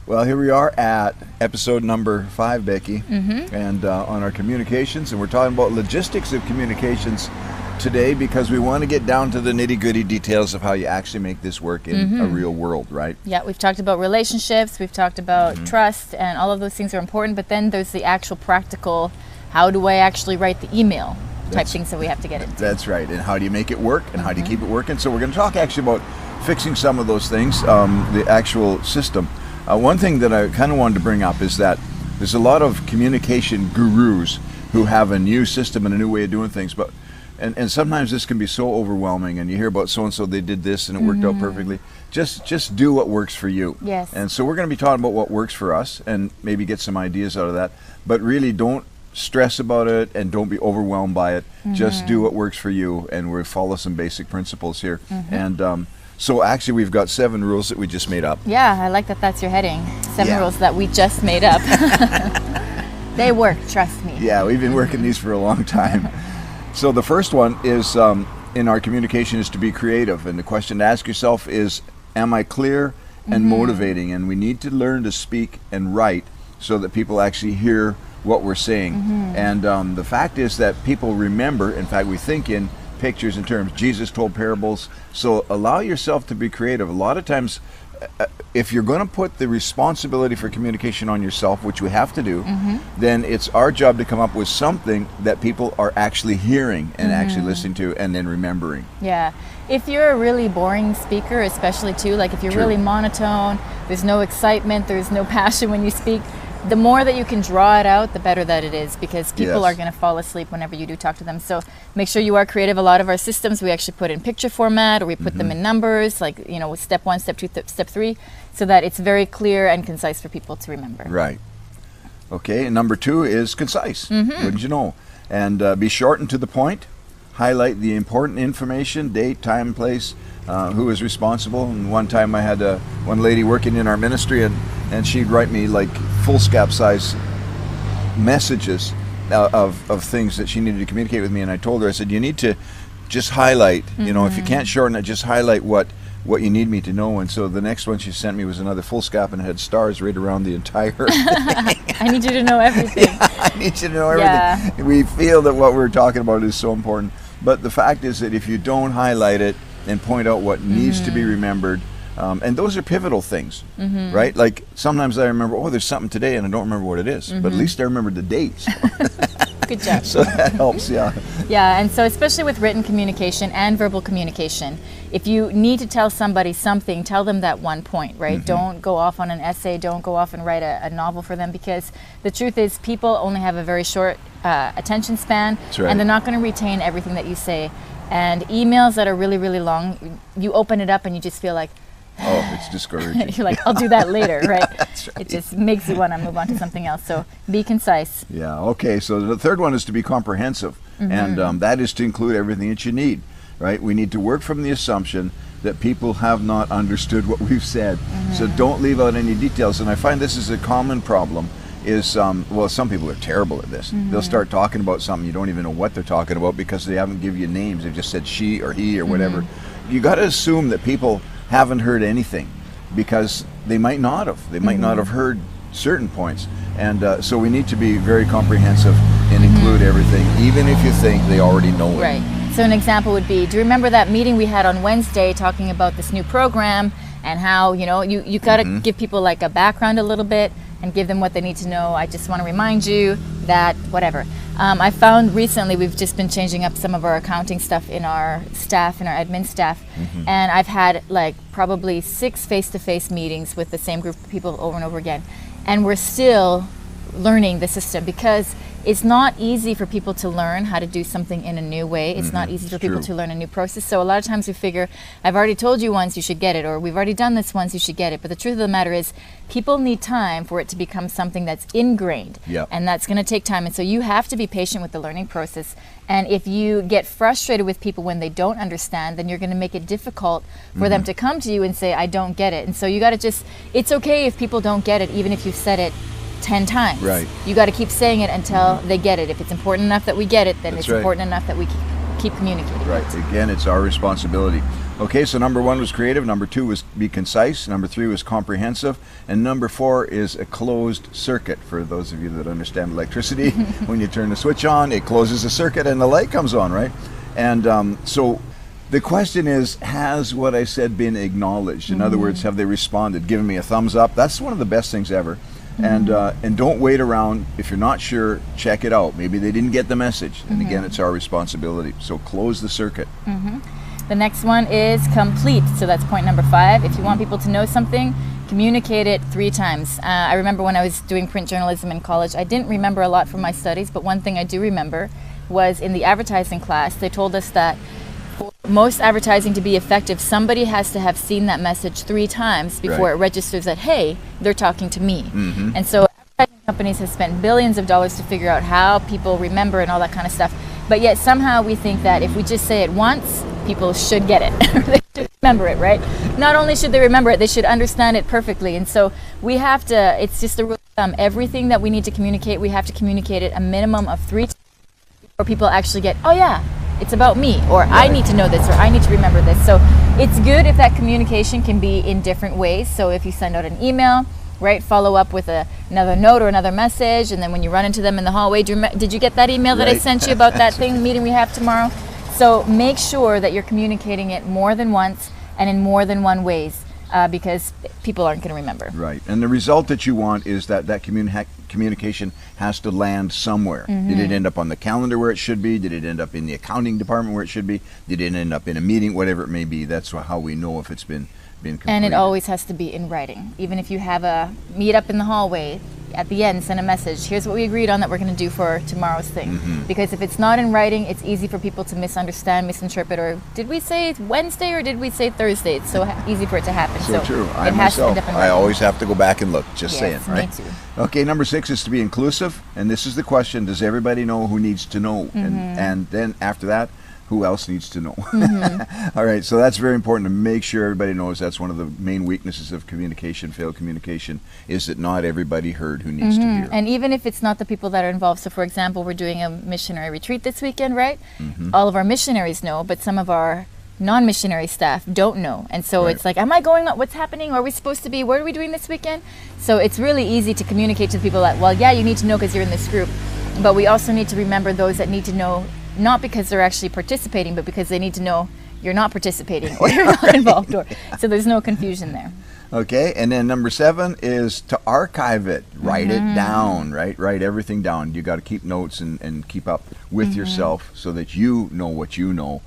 Well, here we are at episode number 5, Becky, and on our communications, and we're talking about logistics of communications today because we want to get down to the nitty-gritty details of how you actually make this work in a real world, right? Yeah, we've talked about relationships, we've talked about trust, and all of those things are important, but then there's the actual practical, how do I actually write the email type things that we have to get into. That's right, and how do you make it work, and how do you keep it working? So we're going to talk actually about fixing some of those things, the actual system. One thing that I kind of wanted to bring up is that there's a lot of communication gurus who have a new system and a new way of doing things, but and sometimes this can be so overwhelming, and you hear about so-and-so, they did this and it worked out perfectly. Just do what works for you. Yes. And so we're going to be talking about what works for us and maybe get some ideas out of that, but really don't stress about it and don't be overwhelmed by it. Just do what works for you, and we'll follow some basic principles here. And so actually we've got 7 rules that we just made up. Yeah, I like that that's your heading. 7 rules that we just made up. They work, trust me. Yeah, we've been working these for a long time. So the first one is in our communication is to be creative, and the question to ask yourself is, am I clear and motivating? And we need to learn to speak and write so that people actually hear what we're saying. And the fact is that people remember, in fact we think in pictures and terms. Jesus told parables, so allow yourself to be creative. A lot of times if you're going to put the responsibility for communication on yourself, which we have to do, then it's our job to come up with something that people are actually hearing and actually listening to and then remembering. Yeah. If you're a really boring speaker, especially too, like if you're really monotone, there's no excitement, there's no passion when you speak, the more that you can draw it out, the better that it is, because people are going to fall asleep whenever you do talk to them. So make sure you are creative. A lot of our systems, we actually put in picture format, or we put them in numbers, like, you know, step 1, step 2, step 3, so that it's very clear and concise for people to remember. Right. Okay, and number 2 is concise. Wouldn't you know? And be short and to the point. Highlight the important information, date, time, place, who is responsible. And one time I had one lady working in our ministry, and she'd write me like foolscap size messages of things that she needed to communicate with me, and I told her, I said, you need to just highlight, you know, if you can't shorten it, just highlight what you need me to know. And so the next one she sent me was another foolscap, and it had stars right around the entire thing. I need you to know everything. I need you to know everything. Yeah. We feel that what we're talking about is so important, but the fact is that if you don't highlight it and point out what needs to be remembered, and those are pivotal things, right? Like sometimes I remember, oh, there's something today, and I don't remember what it is, but at least I remember the dates. Good job. So that helps, yeah. Yeah, and so especially with written communication and verbal communication, if you need to tell somebody something, tell them that one point, right? Don't go off on an essay, don't go off and write a novel for them, because the truth is people only have a very short attention span, and they're not going to retain everything that you say. And emails that are really, really long, you open it up and you just feel like, oh, it's discouraging. You're like, I'll do that later, right? That's right. It just makes you want to move on to something else. So be concise. Yeah, okay. So the third one is to be comprehensive, and that is to include everything that you need, right? We need to work from the assumption that people have not understood what we've said. So don't leave out any details. And I find this is a common problem. Is well, some people are terrible at this. They'll start talking about something, you don't even know what they're talking about because they haven't given you names. They've just said she or he or whatever. You got to assume that people haven't heard anything because they might not have. They might not have heard certain points. And so we need to be very comprehensive and include everything, even if you think they already know it. Right. So an example would be, do you remember that meeting we had on Wednesday talking about this new program and how, you know, you got to give people like a background a little bit and give them what they need to know. I just want to remind you that whatever. I found recently we've just been changing up some of our accounting stuff in our staff, in our admin staff, and I've had like probably 6 face-to-face meetings with the same group of people over and over again, and we're still learning the system because it's not easy for people to learn how to do something in a new way. It's not easy for people to learn a new process. So a lot of times we figure, I've already told you once, you should get it, or we've already done this once, you should get it. But the truth of the matter is, people need time for it to become something that's ingrained. And that's going to take time. And so you have to be patient with the learning process. And if you get frustrated with people when they don't understand, then you're going to make it difficult for them to come to you and say, I don't get it. And so you got to just, it's okay if people don't get it, even if you've said it 10 times. Right. You got to keep saying it until they get it. If it's important enough that we get it, then That's it's important enough that we keep communicating. Right. Again, it's our responsibility. Okay, so number 1 was creative, number 2 was be concise, number 3 was comprehensive, and number 4 is a closed circuit. For those of you that understand electricity, when you turn the switch on, it closes the circuit and the light comes on, right? And so the question is, has what I said been acknowledged? In other words, have they responded, given me a thumbs up? That's one of the best things ever. And don't wait around. If you're not sure, check it out. Maybe they didn't get the message. And again, it's our responsibility. So close the circuit. The next one is complete. So that's point number 5. If you want people to know something, communicate it 3 times. I remember when I was doing print journalism in college, I didn't remember a lot from my studies, but one thing I do remember was in the advertising class, they told us that for most advertising to be effective, somebody has to have seen that message 3 times before it registers that, hey, they're talking to me. And so advertising companies have spent billions of dollars to figure out how people remember and all that kind of stuff. But yet somehow we think that if we just say it once, people should get it. They should remember it, right? Not only should they remember it, they should understand it perfectly. And so we have to, it's just a rule of thumb, everything that we need to communicate, we have to communicate it a minimum of 3 times before people actually get, oh yeah, it's about me, or I need to know this, or I need to remember this. So it's good if that communication can be in different ways. So if you send out an email, right, follow up with another note or another message, and then when you run into them in the hallway, did you get that email that I sent you about that meeting we have tomorrow? So make sure that you're communicating it more than once and in more than one ways, because people aren't going to remember. Right. And the result that you want is that communication has to land somewhere. Did it end up on the calendar where it should be? Did it end up in the accounting department where it should be? Did it end up in a meeting? Whatever it may be, that's how we know if it's been completed. And it always has to be in writing. Even if you have a meet up in the hallway, at the end send a message, here's what we agreed on that we're going to do for tomorrow's thing. Because if it's not in writing, it's easy for people to misunderstand, misinterpret, or did we say Wednesday or did we say Thursday? It's so easy for it to happen. So true. I myself, I always have to go back and look, just saying, right? Me too. Okay, number 6 is to be inclusive, and this is the question, does everybody know who needs to know? And then after that, who else needs to know? All right, so that's very important to make sure everybody knows. That's one of the main weaknesses of communication, failed communication, is that not everybody heard who needs to hear. And even if it's not the people that are involved, so for example, we're doing a missionary retreat this weekend, right? All of our missionaries know, but some of our non-missionary staff don't know. And so it's like, am I going on? What's happening? Are we supposed to be? What are we doing this weekend? So it's really easy to communicate to the people that, well, yeah, you need to know because you're in this group. But we also need to remember those that need to know, not because they're actually participating, but because they need to know you're not participating or you're not involved. So there's no confusion there. Okay, and then number 7 is to archive it. Write it down, right? Write everything down. You got to keep notes and keep up with yourself so that you know what you know.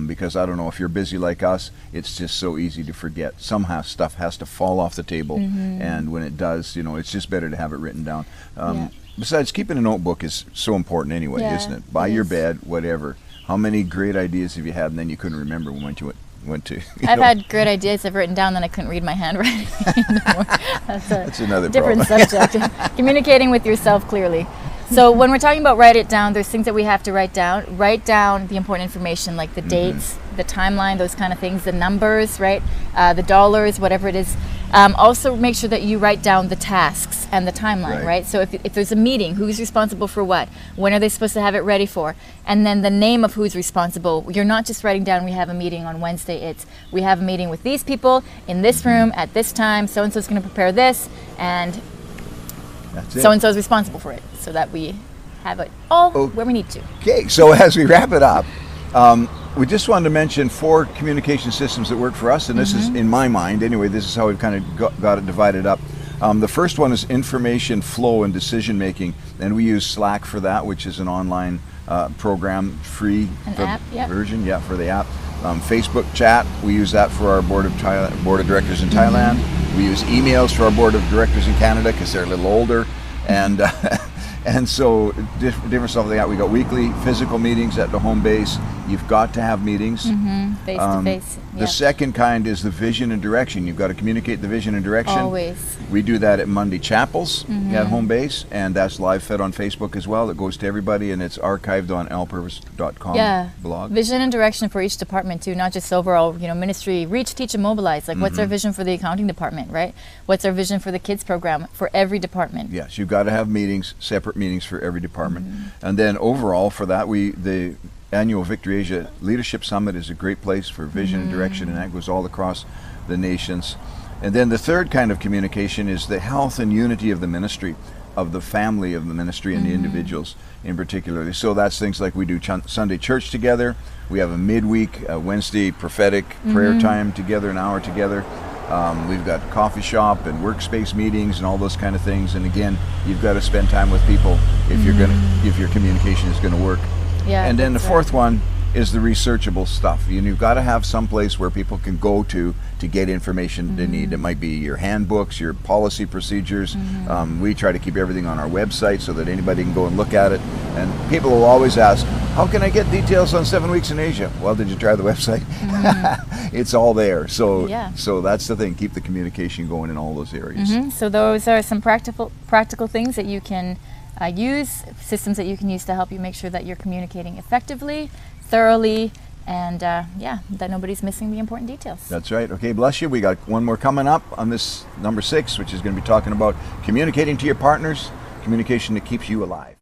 Because I don't know, if you're busy like us, it's just so easy to forget. Somehow stuff has to fall off the table, and when it does, it's just better to have it written down. Besides, keeping a notebook is so important anyway, isn't it? By your bed, whatever. How many great ideas have you had and then you couldn't remember when you went to? I've had great ideas I've written down, then I couldn't read my handwriting anymore. That's another different subject. Communicating with yourself clearly. So when we're talking about write it down, there's things that we have to write down. Write down the important information, like the dates, the timeline, those kind of things, the numbers, right? The dollars, whatever it is. Also make sure that you write down the tasks and the timeline, right? So if there's a meeting, who's responsible for what? When are they supposed to have it ready for? And then the name of who's responsible. You're not just writing down, we have a meeting on Wednesday. It's, we have a meeting with these people in this room at this time. So-and-so's going to prepare this, and so-and-so is responsible for it, so that we have it all where we need to. Okay, so as we wrap it up, we just wanted to mention 4 communication systems that work for us, and this is, in my mind anyway, this is how we've kind of got it divided up. The first one is information flow and decision making, and we use Slack for that, which is an online program, free version, for the app. Facebook chat, we use that for our board of directors in Thailand. We use emails for our board of directors in Canada because they're a little older, and and so different stuff like that. We got weekly physical meetings at the home base. You've got to have meetings face to face. The second kind is the vision and direction. You've got to communicate the vision and direction. Always. We do that at Monday Chapels at home base, and that's live fed on Facebook as well. It goes to everybody, and it's archived on allpurpose.com blog. Vision and direction for each department too, not just overall, ministry, reach, teach, and mobilize. Like what's our vision for the accounting department, right? What's our vision for the kids program for every department? Yes, you've got to have meetings, separate meetings for every department. And then overall for that, annual Victory Asia Leadership Summit is a great place for vision and direction, and that goes all across the nations. And then the third kind of communication is the health and unity of the ministry, of the family of the ministry and the individuals in particular. So that's things like we do Sunday church together. We have a midweek, Wednesday prophetic prayer time together, an hour together. We've got coffee shop and workspace meetings and all those kind of things. And again, you've got to spend time with people if you're if your communication is going to work. Yeah, and then the that's fourth one is the researchable stuff. You've got to have some place where people can go to get information they need. It might be your handbooks, your policy procedures. We try to keep everything on our website so that anybody can go and look at it. And people will always ask, how can I get details on 7 weeks in Asia? Well, did you try the website? It's all there. So, so that's the thing. Keep the communication going in all those areas. So those are some practical things that you can use, systems that you can use to help you make sure that you're communicating effectively, thoroughly, and that nobody's missing the important details. That's right. Okay, bless you. We got one more coming up on this number 6, which is going to be talking about communicating to your partners, communication that keeps you alive.